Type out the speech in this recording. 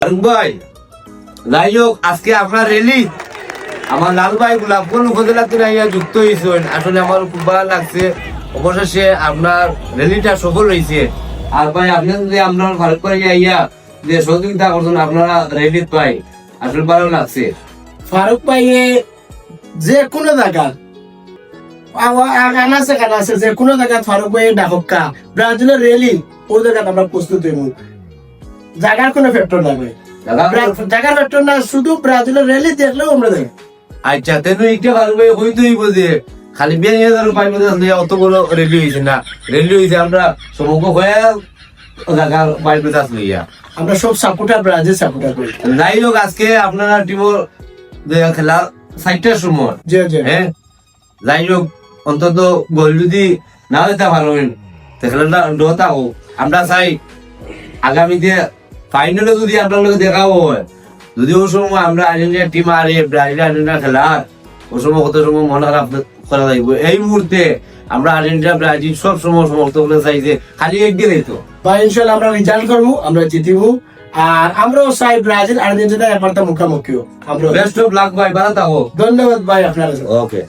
ভাই যাই হোক, আজকে আপনার রেলি আমার লাল ভাই গোলাপ কোন উপজেলাতে যুক্ত হয়েছেন, আসলে আমার খুব ভালো লাগছে। অবশেষে আপনার রেলিটা সফল হয়েছে। আর ভাই আপনি যদি আপনার ভারত করে ইয়া যে সহযোগিতা করছেন আপনারা রেলি পাই, আসলে ভালো লাগছে। ফারুক ভাই যে কোনো জায়গা আছে যে কোনো জায়গা ফারুক ভাই ডাকা ব্রাজিলের রেলি ওই জায়গায় আমরা প্রস্তুত হইব। জায়গার কোনো ফ্যাক্টর না ভাই, জায়গার ফ্যাক্টর না, শুধু ব্রাজিলের রেলি দেখলেও আমরা দেখ। আচ্ছা তেন একটা ভালো ভাই হইতে হইব যে খালি 42,000 পাইব অত বড় রেলি হয়েছে না, রেলি হয়েছে আমরা সমগ্র হয়ে জায়গার বাইরে আসলে ইয়া আমরা সব সাপোর্টার, ব্রাজিল সাপোর্টার করি। যাই হোক, আজকে আপনারা টিমর খেলা 4টার সময়, জি জি, হ্যাঁ যাই হোক, অন্তত গোল যদি না হইতে পারেন খেলাটা ডতা হোক। আমরা চাই আগামীতে ফাইনালে যদি আপনার লোক দেখাবো হয়, যদি ওই সময় আমরা আর্জেন্টিনা টিম আর ব্রাজিল আর্জেন্টিনা খেলার ওই সময় কত সময় মনে খারাপ করা যাইব। এই মুহূর্তে আমরা আর্জেন্টিনা ব্রাজিল সব সময় সমর্থক চাইছে, খালি একদিনই তো ভাই ইনশাল্লাহ আমরা রেজাল্ট করবো, আমরা জিতিব। আর আমরাও চাই ব্রাজিল আর্জেন্টিনা একবার মুখোমুখিও। আমরা বেস্ট অফ লাক ভাই, ভালো থাকো। ধন্যবাদ ভাই আপনারা। ওকে।